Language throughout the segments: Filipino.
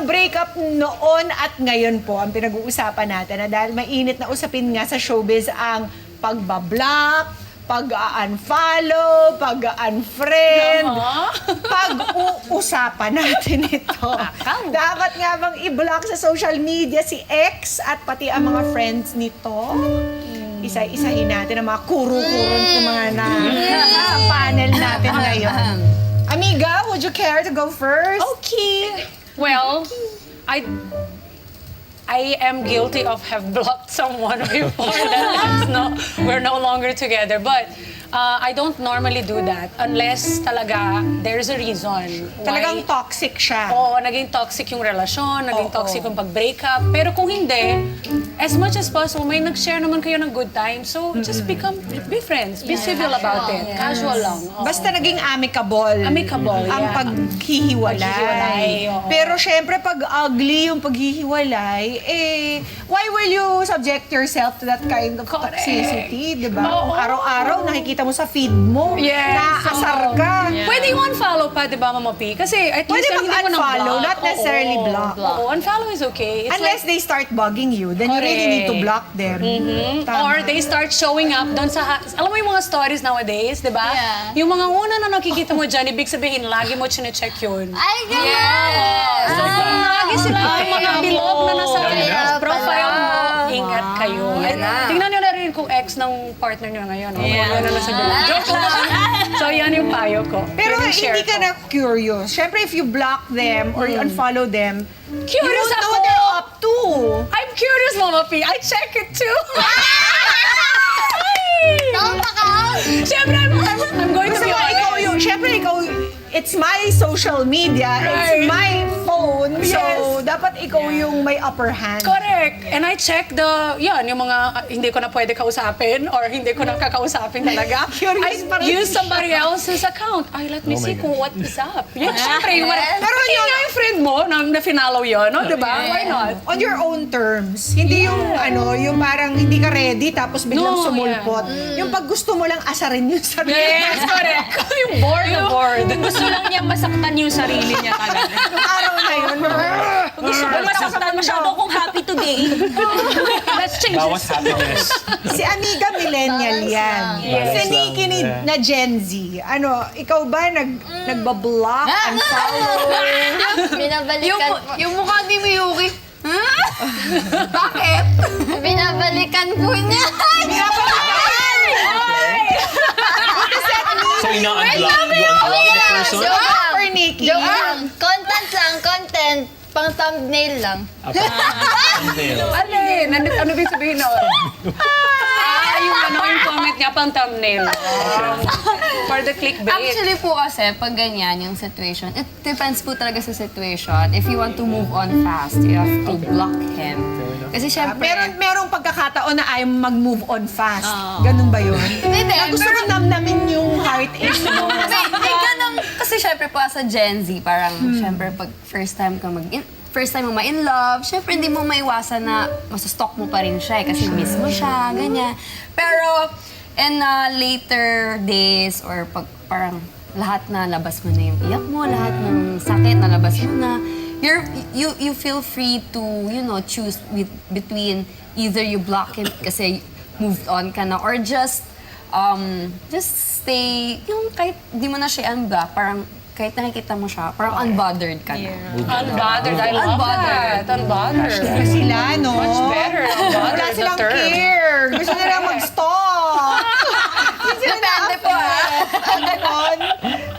ang breakup noon at ngayon po ang pinag-uusapan natin na dahil mainit na usapin nga sa showbiz ang pagbablock, pag-unfollow, pag-unfriend, pag-uusapan natin ito. Dapat nga bang i-block sa social media si ex at pati ang mga friends nito? Isa-isahin natin ang mga kuro-kuron ng mga panel natin ngayon. Amiga, would you care to go first? Okay. Well, I am guilty of have blocked someone before that we're no longer together. But I don't normally do that unless talaga there's a reason. Talagang toxic siya. Oo, naging toxic yung relasyon, naging toxic yung pag-breakup. Pero kung hindi, as much as possible, may nag-share naman kayo ng good time. So, just be friends. Be civil about it. Casual lang. Oo. Basta naging amicable. Amicable, ang yeah. paghihiwalay. Paghihiwalay, oo. Pero syempre, pag ugly yung paghihiwalay, why will you subject yourself to that kind of toxicity, di ba? Kung araw-araw nakikita mo sa feed mo, naaasar ka. Pwede yung unfollow pa, di ba, Mama P? Kasi at least Pwede hindi mo nang mag-unfollow, block. not necessarily Oo, block. Oo, unfollow is okay. It's Unless they start bugging you, then you really need to block them. Tama. Or they start showing up doon sa... Alam mo yung mga stories nowadays, di ba? Yeah. Yung mga una na nakikita mo dyan, ibig sabihin, lagi mo chine-check yun. Ay, ganun! Yeah. So, kung lagi sila yung mga bilog na nasa Yeah, profile mo, pala. ingat kayo. Tingnan nyo na rin kung ex ng partner nyo ngayon. Yan na nasa bilog. Joke lang. So, yan yung payo ko. Pero Yun yung share hindi ka ko. na curious. Syempre, if you block them or you unfollow them, you Curious don't know ako. what they're up to. I'm curious, Mama P. I check it too. Tama ka! Siyempre, I'm going to Kasi be nga, ikaw honest. yung, syempre ikaw, it's my social media, it's Right. my phone, so Yes. dapat ikaw yung may upper hand. Correct. And I check yung mga hindi ko na pwede kausapin or hindi ko na kakausapin talaga. Curious pa rin I use siya. somebody else's account. Ay, let me see kung what is up. Yun, syempre. Yung, Yes. pero yun yung friend mo na finallow yun, no? Diba? Why not? On your own terms. Hindi yung yung parang hindi ka ready tapos biglang No, sumulpot. Yung pag gusto mo lang asarin yung sarili. Yes, correct. yung bored na bored. Gusto lang niya masaktan yung sarili niya talaga. Yung araw na yun. Gusto ko masaktan, masyado akong happy today. Let's change Bawas this. happiness. Si Amiga millennial Balance yan. lang. Yes. Si Nikki na Gen Z. Ikaw ba nagbablock, unfollow? Binabalikan po. Yung mukha ni Miyuki. Bakit? Binabalikan po niya. So, ina-unblock the person? Joke lang. Or Nikki? Joke lang. Content. Pang thumbnail lang. Ano yun? Ano bin sabihin nun? Yung comment niya pang thumbnail. For the clickbait. Actually po kasi, pag ganyan yung situation, it depends po talaga sa situation. If you want to move on fast, you have to block him. Kasi syempre... Merong pagkakataon na ayaw mag-move on fast. Ganun ba yun? Hindi, Na gusto mo namnamin yung heartache mo. May ganun. Kasi syempre po as a Gen Z, parang syempre pag first time mo ma-in love, syempre hindi mo maiwasan na masastalk mo pa rin siya kasi miss mo siya, ganyan. Pero in later days or pag parang lahat na labas mo na yung iyak mo, lahat ng sakit na labas mo na, you feel free to, choose between either you block him kasi moved on ka na or just stay, yung kahit di mo na siya unblock, parang kahit nakikita mo siya, parang unbothered ka na. Unbothered. I love that. Unbothered. Sila, no? Much better. Wala Unbothered is the silang term. care. Gusto nila mag-stop. Depende po, Ganon.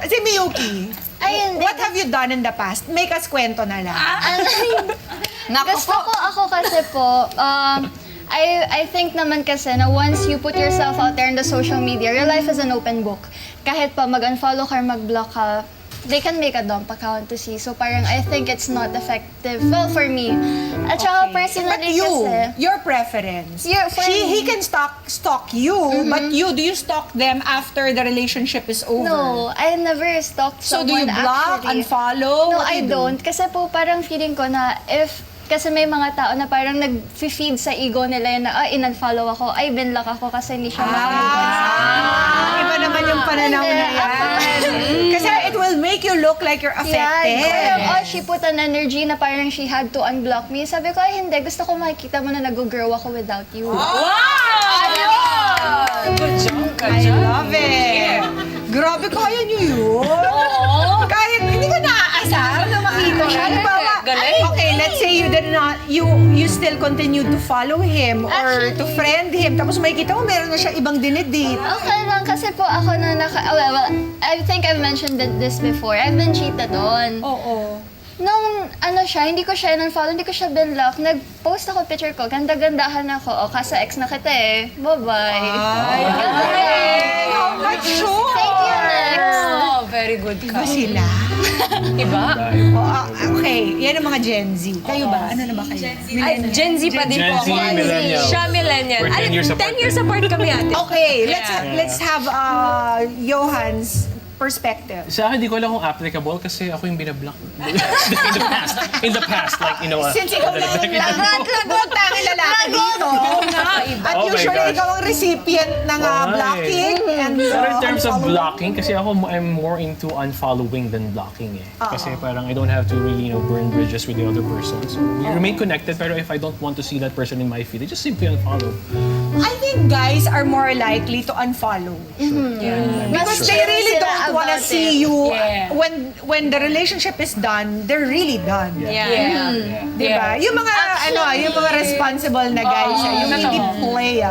Si Miyuki, Ayun, what have you done in the past? Make us kwento na lang. Gusto ko ako kasi po, I think naman kasi na once you put yourself out there in the social media, your life is an open book. Kahit pa mag-unfollow ka or mag-block ka, they can make a dump account to see. So parang I think it's not effective. Well, for me. At saka But personally you, kasi... your preference. Yeah, for He me. can stalk you, but do you stalk them after the relationship is over? No, I never stalked So someone do you block, actually. unfollow? No, What do I you do? don't. Kasi po parang feeling ko na kasi may mga tao na parang nag-feed sa ego nila yun na, in-unfollow ako, binlock ako kasi hindi siya makakita. Iba naman yung pananaw na Hindi, yan. Kasi it will will make you look like you're affected. Yeah, she put an energy na parang she had to unblock me. Sabi ko, ay hindi, gusto ko makikita mo na nag-grow ako without you. Good job ka I dyan. love it. Grabe, kaya niyo yun. Kahit hindi ko naaasar na makita siya. Halimbawa, Galing. okay, let's say you did not, you still continued to follow him or to Actually- friend him. Tapos makikita mo, meron na siya ibang dinedate. Okay lang, kasi po ako na well, I think I've mentioned this before. I've been cheated on. Oo. Nung siya, hindi ko siya in-follow, hindi ko siya binlock. Nag-post ako picture ko, ganda-gandahan ako. O, kasa ex na kita eh. Bye-bye. Ay, how much sure? Thank you, next. Oh, very good ka. Iba sila. Iba? Okay, yan ang mga Gen Z. Kayo ba? Ano na ba kayo? Ay, Gen Z pa din Gen po Z, ako. millennial. Siya millennial. We're 10 years apart. 10 years apart kami ate. Okay, let's have Johan's perspective. Sa akin, di ko alam kung applicable kasi ako yung binablock. In the past, like, you know, Since ikaw lang ang lagot tanging lalaki dito. At Oh my usually gosh. ikaw ang recipient ng blocking. And, Pero in terms of unfollowing. blocking, kasi ako, I'm more into unfollowing than blocking eh. Kasi parang I don't have to really, burn bridges with the other person. So we remain connected, pero if I don't want to see that person in my feed, I just simply unfollow. I think guys are more likely to unfollow. Because they really don't want to see you Yeah. when the relationship is done, they're really done. Yeah. Diba? Yung mga yung mga responsible na guys, yung hindi play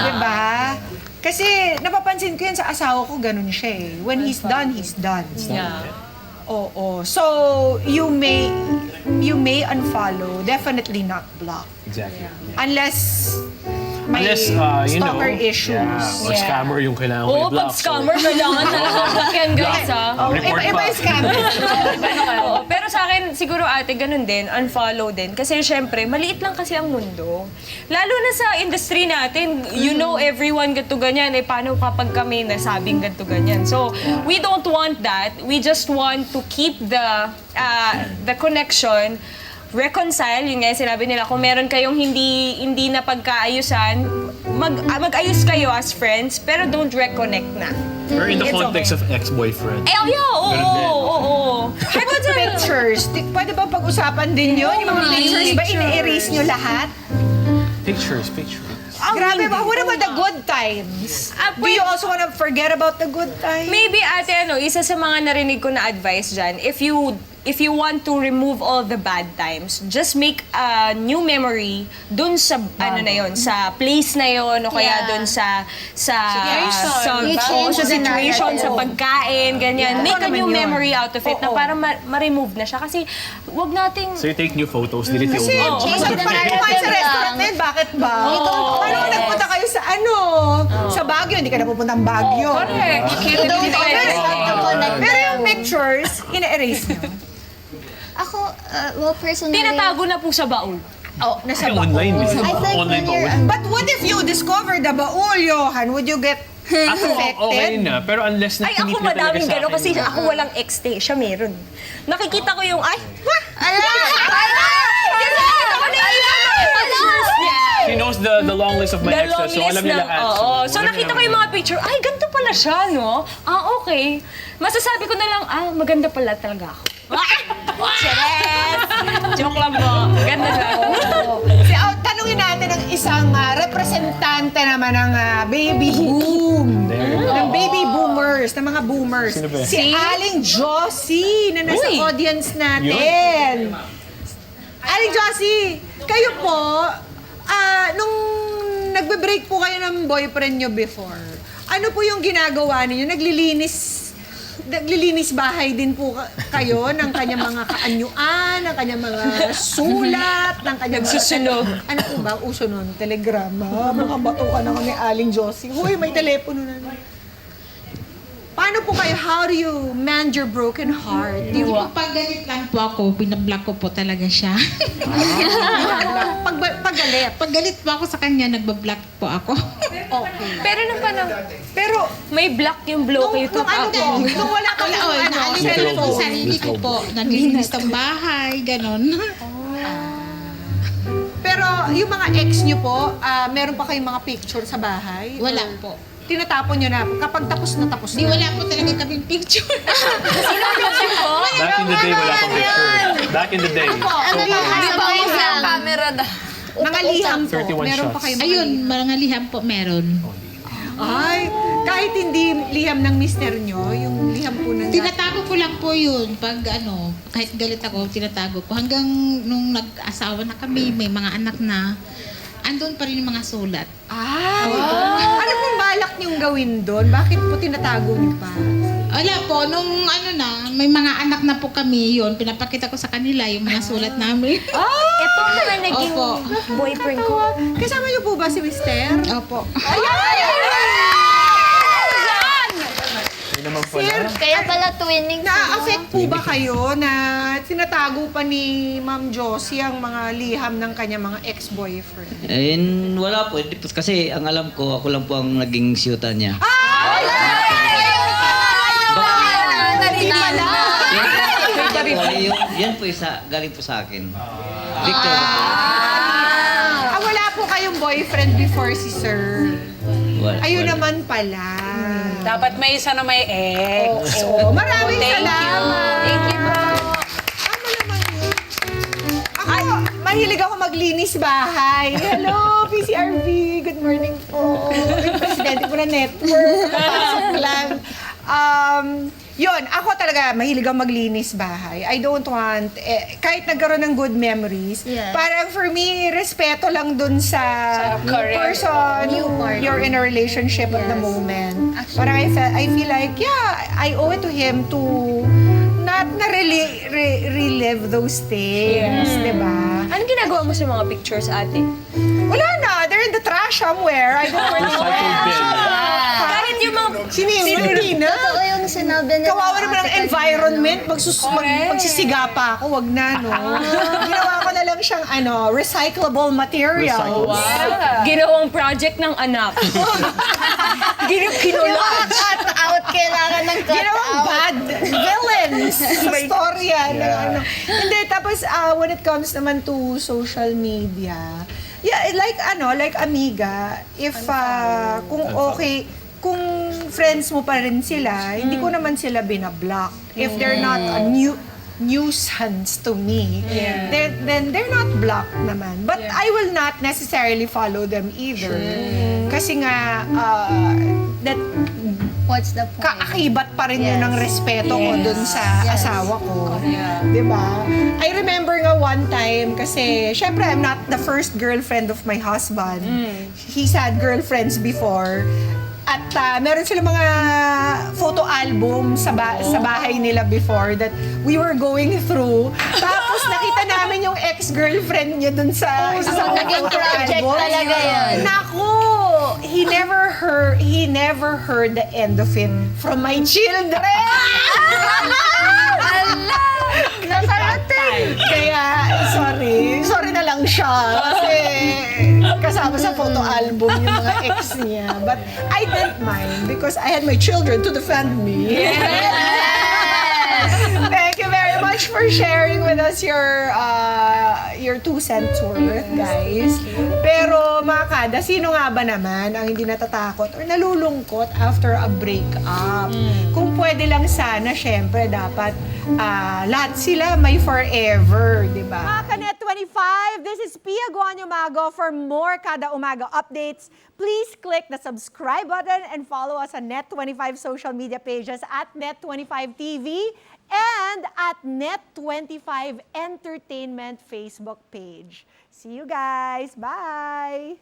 Diba? Kasi napapansin ko yan sa asawa ko, ganun siya eh. When he's done, he's done. Yeah. Oo. So, you may unfollow, definitely not block. Exactly. Unless may Unless, stalker issues. Yeah, or scammer yung kailangan ko Oo, i-block. pag scammer, kailangan talaga blockin guys ha. Oh, Report iba pa. yung scammer. Oo, pero sa akin, siguro ate, ganun din, unfollow din. Kasi syempre, maliit lang kasi ang mundo. Lalo na sa industry natin, you know everyone ganito ganyan. Eh, paano kapag kami nasabing ganito ganyan? So, we don't want that. We just want to keep the connection, reconcile, yun nga yung sinabi nila, kung meron kayong hindi na pagkaayusan, mag-ayos kayo as friends, pero don't reconnect na. Or in the It's context okay. of ex-boyfriend. Eh, oo, Ganun din. oo. Pictures. Pwede ba pag-usapan din yun? Yung mga pictures, ba ina-erase nyo lahat? Pictures. Grabe ba? What about the good times? Do you also want to forget about the good times? Maybe ate, isa sa mga narinig ko na advice dyan, if you want to remove all the bad times, just make a new memory dun sa sa place na yon o kaya Yeah. dun sa You change sa the situation, narrative. sa pagkain, ganyan. Yeah. Make a Oo new naman yun. memory out of it na Oo. para ma-remove na siya kasi wag nating So you take new photos, delete the old Kasi, ones. Change the kumain sa narrative restaurant lang. na yun, bakit ba? Paano kung nagpunta kayo sa sa Baguio, hindi ka na pupuntang Baguio. Correct. You can't Don't really always have to connect Pero them. yung pictures, ina-erase nyo. Ako, well, personally, tinatago na po sa baul. Oh, nasa Ay, online eh. I think Online when you're pa. But what if you discover the baul, Johan? Would you get affected? Okay na. Pero unless na Ay, ako kinip na talaga madaming sa gano'n akin. kasi ako walang ex-stay. Siya meron. Nakikita ko yung, ay, She knows the long list of my The long exes, so list alam niya na, lahat. oo. So alam nakita niya ko yung mga picture, ay, ganito pala siya, no? Ah, okay. Masasabi ko na lang, maganda pala talaga ako. Cheres! Joke lang po. Ganda lang. Tanungin natin ang isang representante naman ng baby boom. Ng baby boomers, ng mga boomers. Sino ba? Si Aling Josie na nasa Uy! audience natin. Aling Josie, kayo po, nung nagbe-break po kayo ng boyfriend nyo before, ano po yung ginagawa ninyo? Naglilinis bahay din po kayo ng kanyang mga kaanyuan, ng kanyang mga sulat, ng kanyang Nagsusunog. Ano po ba? Uso nun? Telegrama. Mga batukan ako ni Aling Josie. Huy, may telepono na. Paano po kayo? How do you mend your broken heart? Do you, Pag galit lang po ako, binablock ko po talaga siya. paggalit? Pag galit po ako sa kanya, nagbablock po ako. Okay. Pero nung panahon, Pero, may block yung block yung nung ano po, nung wala ka Oo, naalis ko lang yung sarili ko po. Naglilinis ng bahay, ganon. pero yung mga ex nyo po, meron pa kayong mga picture sa bahay? Wala po. tinatapon nyo na kapag tapos na tapos Di na? wala po talaga kaming picture. Back in the day, wala pang picture. Back in the day. Ano lang, Di ba kasabay yung lang. camera da? Mga liham po. 31 Meron pa shots. kayong mga Ayun, mga liham po meron. Ay, kahit hindi liham ng mister nyo, yung liham po ng Tinatago ko lang po yun. Pag kahit galit ako, tinatago ko. Hanggang nung nag-asawa na kami, may mga anak na, andun pa rin yung mga sulat. Ay! Ano pong balak niyong gawin doon? Bakit po tinatago niyo pa? Wala po, nung may mga anak na po kami yun, pinapakita ko sa kanila yung mga sulat namin. Ito na naging Opo. boyfriend ko. Kasama niyo po ba si mister? Opo. Yun naman pala. Kaya pala twinning Na-affect po ba kayo na tinatago pa ni Ma'am Josie ang mga liham ng kanya mga ex-boyfriend? Wala po. Hindi po. Kasi ang alam ko, ako lang po ang naging siyuta niya. Yan po isa, galing po sa akin. Victor. Wala po kayong boyfriend before si Sir. Wala. Ayun naman pala. Dapat may isa na may ex. Oo, maraming Thank you. salamat. Thank you po. Tama naman yun. Ako, mahilig ako maglinis bahay. Hello, PCRV. Good morning po. Yung presidente po na network. Pasok lang. Yun, ako talaga mahilig ako maglinis bahay. I don't want, kahit nagkaroon ng good memories, Yes. parang for me, respeto lang dun sa correct. person you're in a relationship at the moment. Parang I feel like, yeah, I owe it to him to not na relive those things, di ba? Anong ginagawa mo sa mga pictures, ate? Wala na, they're in the trash somewhere. I don't really know. Recycled bin. Kahit yung mga... Sino yun? Totoo yung sinabi nila. Kawawa naman ang environment. Magsisiga pa ako. Wag na, no? Ginawa ko na lang siyang, recyclable material. Recyclable. Ginawang project ng anak. Kinulat. Cut out, kailangan ng cut Ginawang out. bad villains sa storya. ng Hindi, tapos when it comes naman to social media, yeah, like Amiga, if kung okay, kung friends mo pa rin sila, hindi ko naman sila binablock. If they're not a nuisance to me, then they're not blocked naman. But I will not necessarily follow them either. Kasi nga, that What's the point? kaakibat pa rin yun ng respeto ko dun sa asawa ko. Diba? I remember nga one time, kasi syempre I'm not the first girlfriend of my husband. He's had girlfriends before. At meron sila mga photo album sa bahay nila before that we were going through. Tapos nakita namin yung ex-girlfriend niya dun sa isang naging photo project album. talaga yun. Naku! He never heard the end of it from my children. Nakarating! Kaya, sorry na lang siya. Kasi kasama sa photo album yung mga ex niya. But I didn't mind because I had my children to defend me. Thank you very much for sharing with us your 2 cents worth, guys. Pero mga kada, sino nga ba naman ang hindi natatakot or nalulungkot after a breakup? Kung pwede lang sana, syempre, dapat lahat sila may forever, di ba? Mga Kanet 25, this is Pia Guanyo Mago. For more Kada Umaga updates, please click the subscribe button and follow us on Net25 social media pages at Net25 TV and at Net25 Entertainment Facebook page. See you guys. Bye!